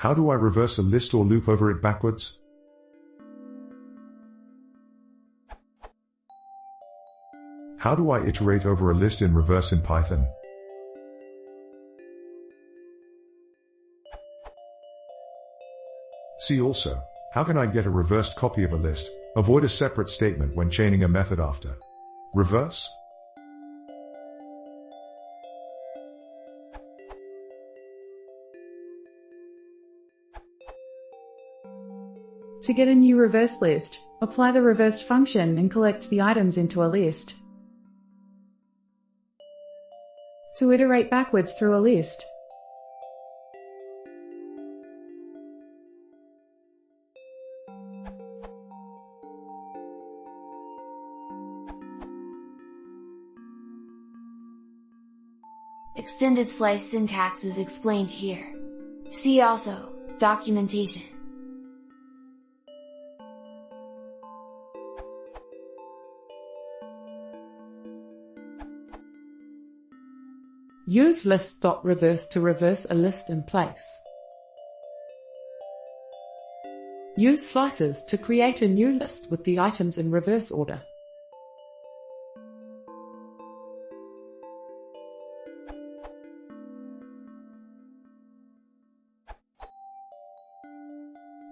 How do I reverse a list or loop over it backwards? How do I iterate over a list in reverse in Python? See also, how can I get a reversed copy of a list? Avoid a separate statement when chaining a method after. Reverse? To get a new reverse list, apply the reversed function and collect the items into a list. To iterate backwards through a list, Extended slice syntax is explained here. See also, documentation. Use list.reverse to reverse a list in place. Use slices to create a new list with the items in reverse order.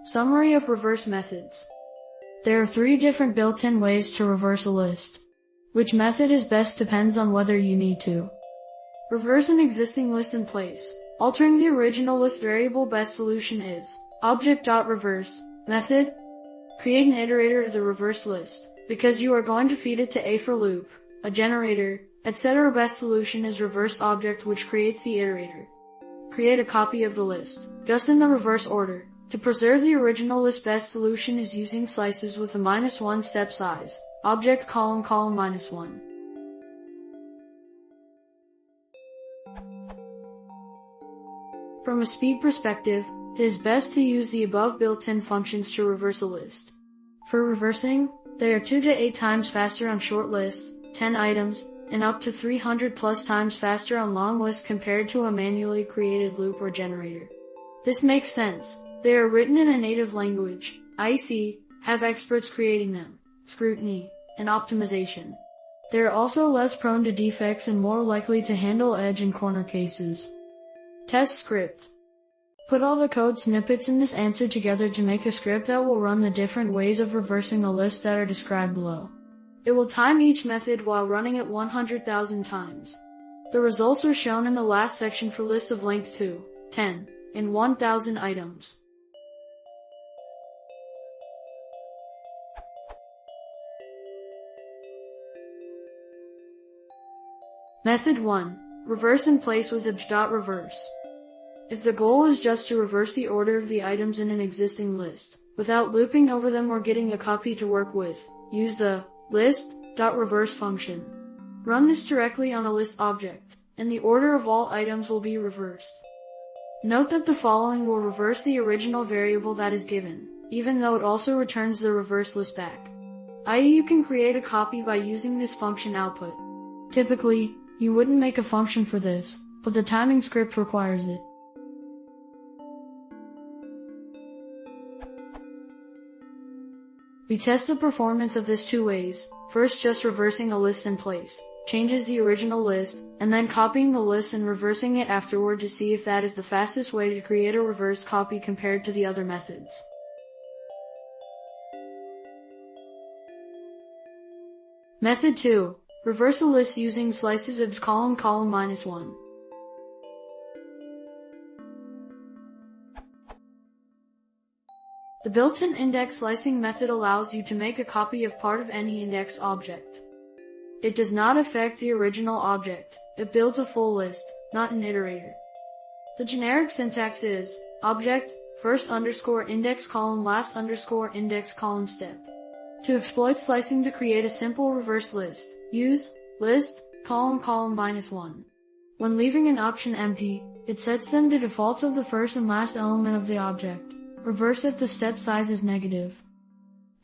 Summary of reverse methods. There are 3 different built-in ways to reverse a list. Which method is best depends on whether you need to reverse an existing list in place. Altering the original list variable. Best solution is object.reverse method. Create an iterator of the reverse list, because you are going to feed it to a for loop, a generator, etc. Best solution is reverse object, which creates the iterator. Create a copy of the list, just in the reverse order. To preserve the original list, best solution is using slices with a -1 step size. Object column -1. From a speed perspective, it is best to use the above built-in functions to reverse a list. For reversing, they are 2 to 8 times faster on short lists, 10 items, and up to 300 plus times faster on long lists compared to a manually created loop or generator. This makes sense. They are written in a native language, i.e., have experts creating them, scrutiny, and optimization. They are also less prone to defects and more likely to handle edge and corner cases. Test script. Put all the code snippets in this answer together to make a script that will run the different ways of reversing a list that are described below. It will time each method while running it 100,000 times. The results are shown in the last section for lists of length 2, 10, and 1,000 items. Method 1. Reverse in place with obj.reverse. If the goal is just to reverse the order of the items in an existing list, without looping over them or getting a copy to work with, use the list.reverse function. Run this directly on a list object, and the order of all items will be reversed. Note that the following will reverse the original variable that is given, even though it also returns the reverse list back. I.e., you can create a copy by using this function output. Typically, you wouldn't make a function for this, but the timing script requires it. We test the performance of this 2 ways. First, just reversing a list in place, changes the original list, and then copying the list and reversing it afterward to see if that is the fastest way to create a reverse copy compared to the other methods. Method 2. Reverse a list using slices obj column -1. The built-in index slicing method allows you to make a copy of part of any index object. It does not affect the original object. It builds a full list, not an iterator. The generic syntax is object first underscore index column last underscore index column step. To exploit slicing to create a simple reverse list, use list column -1. When leaving an option empty, it sets them to defaults of the first and last element of the object. Reverse if the step size is negative.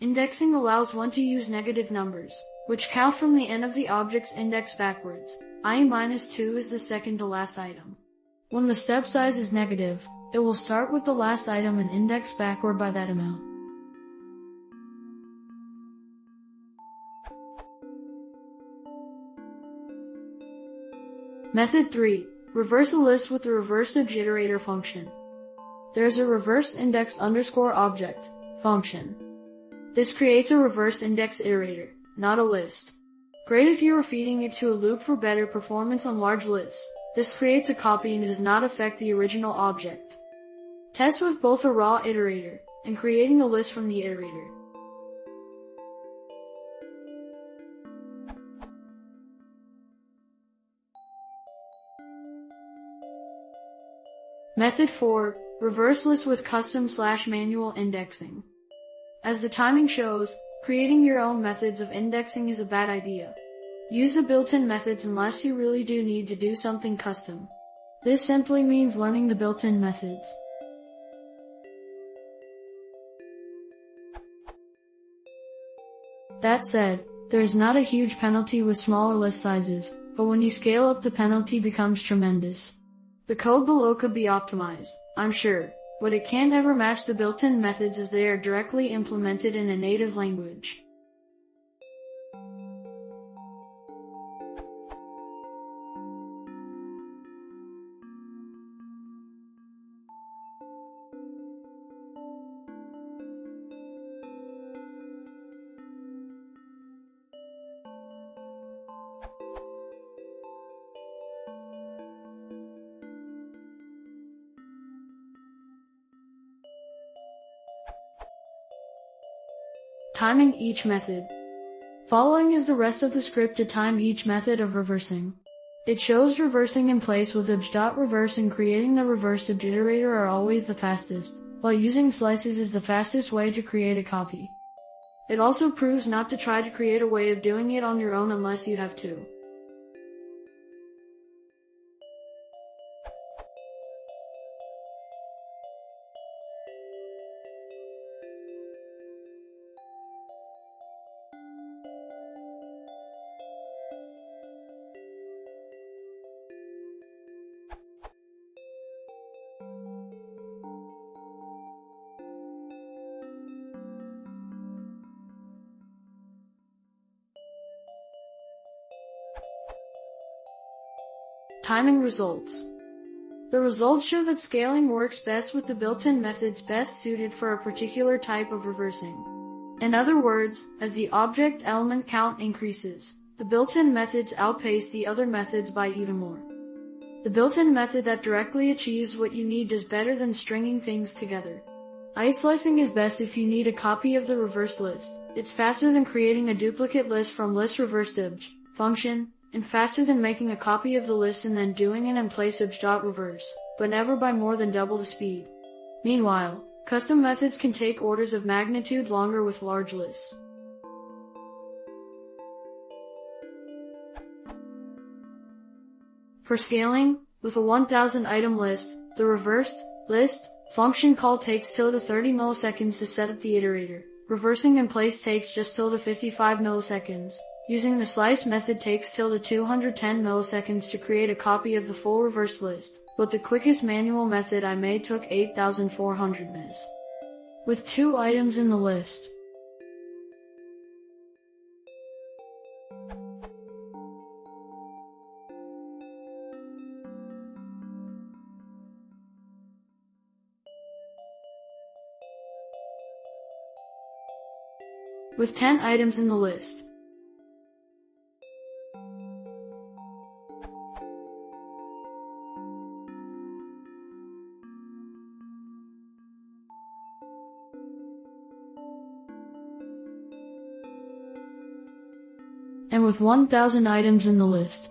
Indexing allows one to use negative numbers, which count from the end of the object's index backwards. I-2 is the second to last item. When the step size is negative, It will start with the last item and index backward by that amount. Method 3. Reverse a list with the reverse iterator function. There's a reverse index underscore object function. This creates a reverse index iterator, not a list. Great if you are feeding it to a loop for better performance on large lists. This creates a copy and does not affect the original object. Test with both a raw iterator and creating a list from the iterator. Method 4. Reverse list with custom/manual indexing. As the timing shows, creating your own methods of indexing is a bad idea. Use the built-in methods unless you really do need to do something custom. This simply means learning the built-in methods. That said, there is not a huge penalty with smaller list sizes, but when you scale up the penalty becomes tremendous. The code below could be optimized, I'm sure, but it can't ever match the built-in methods as they are directly implemented in a native language. Timing each method. Following is the rest of the script to time each method of reversing. It shows reversing in place with obj.reverse and creating the reverse iterator are always the fastest, while using slices is the fastest way to create a copy. It also proves not to try to create a way of doing it on your own unless you have to. Timing results. The results show that scaling works best with the built-in methods best suited for a particular type of reversing. In other words, as the object element count increases, the built-in methods outpace the other methods by even more. The built-in method that directly achieves what you need does better than stringing things together. Slicing is best if you need a copy of the reverse list. It's faster than creating a duplicate list from list_reverse_obj function, and faster than making a copy of the list and then doing it in place obj.reverse, but never by more than double the speed. Meanwhile, custom methods can take orders of magnitude longer with large lists. For scaling, with a 1000 item list, the reversed list function call takes ~30 milliseconds to set up the iterator. Reversing in place takes just ~55 milliseconds. Using the slice method takes ~210 milliseconds to create a copy of the full reverse list, but the quickest manual method I made took 8400 ms. With 2 items in the list. With 10 items in the list. And with 1000 items in the list.